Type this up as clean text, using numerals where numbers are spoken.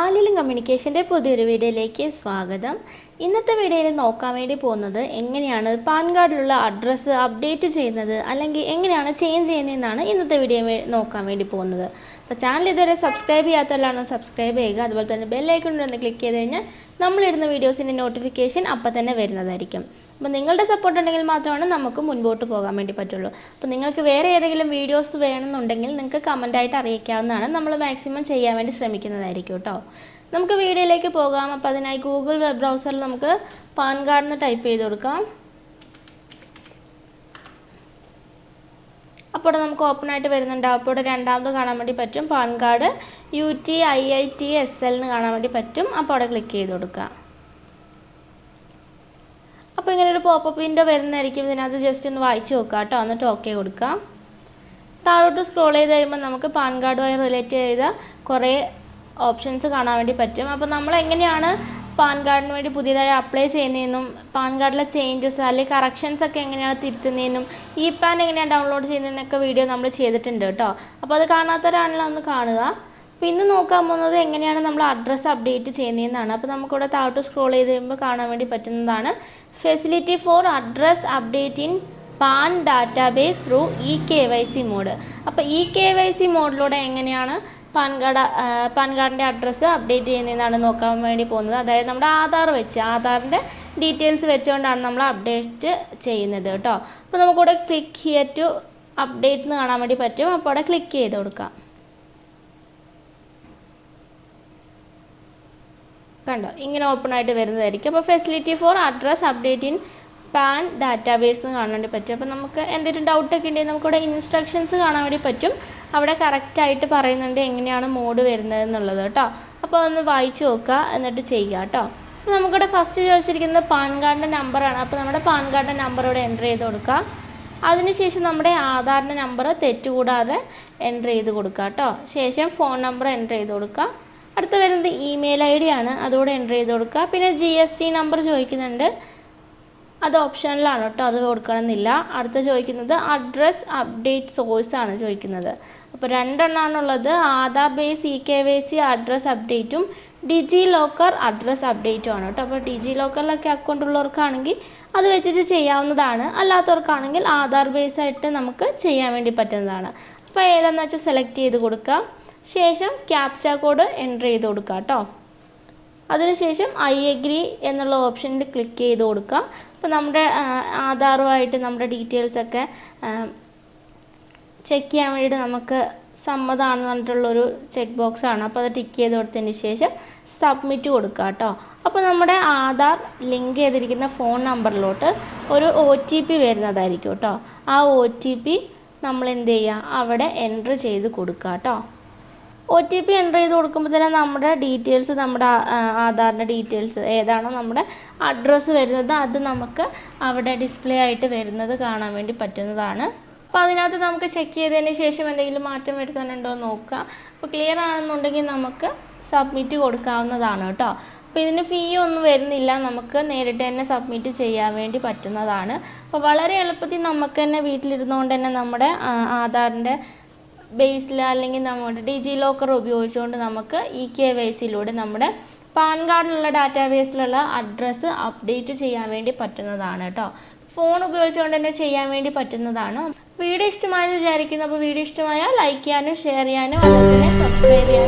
ആലിലും കമ്മ്യൂണിക്കേഷൻ്റെ പുതിയൊരു വീഡിയോയിലേക്ക് സ്വാഗതം. ഇന്നത്തെ വീഡിയോയിൽ നോക്കാൻ വേണ്ടി പോകുന്നത് എങ്ങനെയാണ് പാൻ കാർഡിലുള്ള അഡ്രസ്സ് അപ്ഡേറ്റ് ചെയ്യുന്നത് അല്ലെങ്കിൽ എങ്ങനെയാണ് ചേഞ്ച് ചെയ്യുന്നതെന്നാണ് ഇന്നത്തെ വീഡിയോ നോക്കാൻ വേണ്ടി പോകുന്നത്. അപ്പോൾ ചാനൽ ഇതുവരെ സബ്സ്ക്രൈബ് ചെയ്യാത്തവരാണ് സബ്സ്ക്രൈബ് ചെയ്യുക. അതുപോലെ തന്നെ ബെല്ലൈക്കൺ ഒന്ന് ക്ലിക്ക് ചെയ്ത് കഴിഞ്ഞാൽ നമ്മളിടുന്ന വീഡിയോസിൻ്റെ നോട്ടിഫിക്കേഷൻ അപ്പം തന്നെ വരുന്നതായിരിക്കും. അപ്പോൾ നിങ്ങളുടെ സപ്പോർട്ട് ഉണ്ടെങ്കിൽ മാത്രമാണ് നമുക്ക് മുൻപോട്ട് പോകാൻ വേണ്ടി പറ്റുള്ളൂ. അപ്പോൾ നിങ്ങൾക്ക് വേറെ ഏതെങ്കിലും വീഡിയോസ് വേണമെന്നുണ്ടെങ്കിൽ നിങ്ങൾക്ക് കമൻറ്റായിട്ട് അറിയിക്കാവുന്നതാണ്. നമ്മൾ മാക്സിമം ചെയ്യാൻ വേണ്ടി ശ്രമിക്കുന്നതായിരിക്കും കേട്ടോ. നമുക്ക് വീഡിയോയിലേക്ക് പോകാം. അപ്പോൾ അതിനായി ഗൂഗിൾ വെബ് ബ്രൗസറിൽ നമുക്ക് പാൻ കാർഡ് എന്ന് ടൈപ്പ് ചെയ്ത് കൊടുക്കാം. അപ്പോൾ നമുക്ക് ഓപ്പൺ ആയിട്ട് വരുന്നുണ്ട്. അപ്പോൾ രണ്ടാമത് കാണാൻ വേണ്ടി പറ്റും പാൻ കാർഡ് UTIITSL എന്ന് കാണാൻ വേണ്ടി പറ്റും. അപ്പോൾ അവിടെ ക്ലിക്ക് ചെയ്ത് കൊടുക്കുക. അപ്പോൾ ഇങ്ങനെ ഒരു പോപ്പപ്പ് വിൻഡോ വരുന്നതായിരിക്കും. ഇതിനകത്ത് ജസ്റ്റ് ഒന്ന് വായിച്ച് നോക്കുക കേട്ടോ. എന്നിട്ട് ഓക്കെ കൊടുക്കാം. താഴോട്ട് സ്ക്രോൾ ചെയ്ത് കഴിയുമ്പോൾ നമുക്ക് പാൻ കാർഡുമായി റിലേറ്റ് ചെയ്ത കുറേ ഓപ്ഷൻസ് കാണാൻ വേണ്ടി പറ്റും. അപ്പോൾ നമ്മൾ എങ്ങനെയാണ് പാൻ കാർഡിന് വേണ്ടി പുതിയതായി അപ്ലൈ ചെയ്യുന്നതെന്നും പാൻ കാർഡിലെ ചേഞ്ചസ് അല്ലെങ്കിൽ കറക്ഷൻസ് ഒക്കെ എങ്ങനെയാണ് തിരുത്തുന്നതെന്നും പാൻ എങ്ങനെയാണ് ഡൗൺലോഡ് ചെയ്യുന്നതെന്നൊക്കെ വീഡിയോ നമ്മൾ ചെയ്തിട്ടുണ്ട് കേട്ടോ. അപ്പോൾ അത് കാണാത്തവരാണെങ്കിലും ഒന്ന് കാണുക. പിന്നെ നോക്കാൻ പോകുന്നത് എങ്ങനെയാണ് നമ്മൾ അഡ്രസ്സ് അപ്ഡേറ്റ് ചെയ്യുന്നതെന്നാണ്. അപ്പോൾ നമുക്കിവിടെ താഴോട്ട് സ്ക്രോൾ ചെയ്ത് കഴിയുമ്പോൾ കാണാൻ വേണ്ടി പറ്റുന്നതാണ് facility for address update in PAN database through eKYC mode. അപ്പോൾ eKYC മോഡിലൂടെ എങ്ങനെയാണ് പാൻ കാർഡിൻ്റെ അഡ്രസ്സ് അപ്ഡേറ്റ് ചെയ്യുന്നതെന്നാണ് നോക്കാൻ വേണ്ടി പോകുന്നത്. അതായത് നമ്മുടെ ആധാറിൻ്റെ ഡീറ്റെയിൽസ് വെച്ചുകൊണ്ടാണ് നമ്മൾ അപ്ഡേറ്റ് ചെയ്യുന്നത് കേട്ടോ. അപ്പോൾ നമുക്കിവിടെ ക്ലിക്ക് ഹിയർ ടു അപ്ഡേറ്റ് എന്ന് കാണാൻ വേണ്ടി പറ്റും. അപ്പോൾ അവിടെ ക്ലിക്ക് ചെയ്ത് കൊടുക്കാം. കണ്ടോ, ഇങ്ങനെ ഓപ്പൺ ആയിട്ട് വരുന്നതായിരിക്കും. അപ്പോൾ facility for address update in PAN database എന്ന് കാണാൻ വേണ്ടി പറ്റും. അപ്പോൾ നമുക്ക് എന്തെങ്കിലും ഡൗട്ടൊക്കെ ഉണ്ടെങ്കിൽ നമുക്കിവിടെ ഇൻസ്ട്രക്ഷൻസ് കാണാൻ വേണ്ടി പറ്റും. അവിടെ കറക്റ്റായിട്ട് പറയുന്നുണ്ട് എങ്ങനെയാണ് മോഡ് വരുന്നത് എന്നുള്ളത് കേട്ടോ. അപ്പോൾ ഒന്ന് വായിച്ച് നോക്കുക, എന്നിട്ട് ചെയ്യുക കേട്ടോ. അപ്പോൾ നമുക്കിവിടെ ഫസ്റ്റ് ചോദിച്ചിരിക്കുന്നത് പാൻ കാർഡിൻ്റെ നമ്പറാണ്. അപ്പോൾ നമ്മുടെ പാൻ കാർഡിൻ്റെ നമ്പർ ഇവിടെ എൻ്റർ ചെയ്ത് കൊടുക്കുക. അതിനുശേഷം നമ്മുടെ ആധാറിൻ്റെ നമ്പർ തെറ്റുകൂടാതെ എൻ്റർ ചെയ്ത് കൊടുക്കുക കേട്ടോ. ശേഷം ഫോൺ നമ്പർ എൻ്റർ ചെയ്ത് കൊടുക്കുക. അടുത്ത് വരുന്നത് ഇമെയിൽ ID ആണ്, അതുകൂടെ എൻ്റർ ചെയ്ത് കൊടുക്കുക. പിന്നെ GST നമ്പർ ചോദിക്കുന്നുണ്ട്, അത് ഓപ്ഷനിലാണ് കേട്ടോ, അത് കൊടുക്കണമെന്നില്ല. അടുത്ത് ചോദിക്കുന്നത് അഡ്രസ് അപ്ഡേറ്റ് സോഴ്സ് ആണ് ചോദിക്കുന്നത്. അപ്പോൾ രണ്ടെണ്ണമാണുള്ളത്, ആധാർ ബേസ് eKYC അഡ്രസ് അപ്ഡേറ്റും ഡിജി ലോക്കർ അഡ്രസ് അപ്ഡേറ്റും ആണ് കേട്ടോ. അപ്പോൾ ഡിജി ലോക്കറിലൊക്കെ അക്കൗണ്ട് ഉള്ളവർക്കാണെങ്കിൽ അത് വെച്ചിട്ട് ചെയ്യാവുന്നതാണ്. അല്ലാത്തവർക്കാണെങ്കിൽ ആധാർ ബേസ് ആയിട്ട് നമുക്ക് ചെയ്യാൻ വേണ്ടി പറ്റുന്നതാണ്. അപ്പോൾ ഏതാണെന്ന് വെച്ചാൽ സെലക്ട് ചെയ്ത് കൊടുക്കുക. ശേഷം ക്യാപ്ച കോഡ് എൻ്റർ ചെയ്ത് കൊടുക്കുക കേട്ടോ. അതിനുശേഷം I agree എന്നുള്ള ഓപ്ഷനിൽ ക്ലിക്ക് ചെയ്ത് കൊടുക്കുക. അപ്പോൾ നമ്മുടെ ആധാറുമായിട്ട് നമ്മുടെ ഡീറ്റെയിൽസൊക്കെ ചെക്ക് ചെയ്യാൻ വേണ്ടിയിട്ട് നമുക്ക് സമ്മതമാണെന്ന് പറഞ്ഞിട്ടുള്ളൊരു ചെക്ക് ബോക്സ് ആണ്. അപ്പോൾ അത് ടിക്ക് ചെയ്ത് കൊടുത്തതിന് ശേഷം സബ്മിറ്റ് കൊടുക്കുക കേട്ടോ. അപ്പോൾ നമ്മുടെ ആധാർ ലിങ്ക് ചെയ്തിരിക്കുന്ന ഫോൺ നമ്പറിലോട്ട് ഒരു OTP വരുന്നതായിരിക്കും കേട്ടോ. ആ OTP നമ്മൾ എന്ത് ചെയ്യുക, അവിടെ എൻ്റർ ചെയ്ത് കൊടുക്കുക കേട്ടോ. OTP എൻ്റർ ചെയ്ത് കൊടുക്കുമ്പോൾ തന്നെ നമ്മുടെ ഡീറ്റെയിൽസ്, നമ്മുടെ ആധാറിൻ്റെ ഡീറ്റെയിൽസ് ഏതാണോ നമ്മുടെ അഡ്രസ്സ് വരുന്നത് അത് നമുക്ക് അവിടെ ഡിസ്പ്ലേ ആയിട്ട് വരുന്നത് കാണാൻ വേണ്ടി പറ്റുന്നതാണ്. അപ്പോൾ അതിനകത്ത് നമുക്ക് ചെക്ക് ചെയ്തതിന് ശേഷം എന്തെങ്കിലും മാറ്റം വരുത്താനുണ്ടോ എന്ന് നോക്കാം. അപ്പോൾ ക്ലിയർ ആണെന്നുണ്ടെങ്കിൽ നമുക്ക് സബ്മിറ്റ് കൊടുക്കാവുന്നതാണ് കേട്ടോ. അപ്പോൾ ഇതിന് ഫീ ഒന്നും വരുന്നില്ല, നമുക്ക് നേരിട്ട് തന്നെ സബ്മിറ്റ് ചെയ്യാൻ വേണ്ടി പറ്റുന്നതാണ്. അപ്പോൾ വളരെ എളുപ്പത്തിൽ നമുക്ക് തന്നെ വീട്ടിലിരുന്നുകൊണ്ട് തന്നെ നമ്മുടെ ആധാറിൻ്റെ ബേസിൽ അല്ലെങ്കിൽ നമ്മുടെ ഡിജി ലോക്കർ ഉപയോഗിച്ചുകൊണ്ട് നമുക്ക് eKYCയിലൂടെ നമ്മുടെ പാൻ കാർഡിലുള്ള ഡാറ്റാബേസിലുള്ള അഡ്രസ്സ് അപ്ഡേറ്റ് ചെയ്യാൻ വേണ്ടി പറ്റുന്നതാണ് കേട്ടോ. ഫോൺ ഉപയോഗിച്ചുകൊണ്ട് തന്നെ ചെയ്യാൻ വേണ്ടി പറ്റുന്നതാണ്. വീഡിയോ ഇഷ്ടമായെന്ന് വിചാരിക്കുന്നു. അപ്പോൾ വീഡിയോ ഇഷ്ടമായാൽ ലൈക്ക് ചെയ്യാനും ഷെയർ ചെയ്യാനും അതുപോലെ തന്നെ സബ്സ്ക്രൈബ് ചെയ്യാനും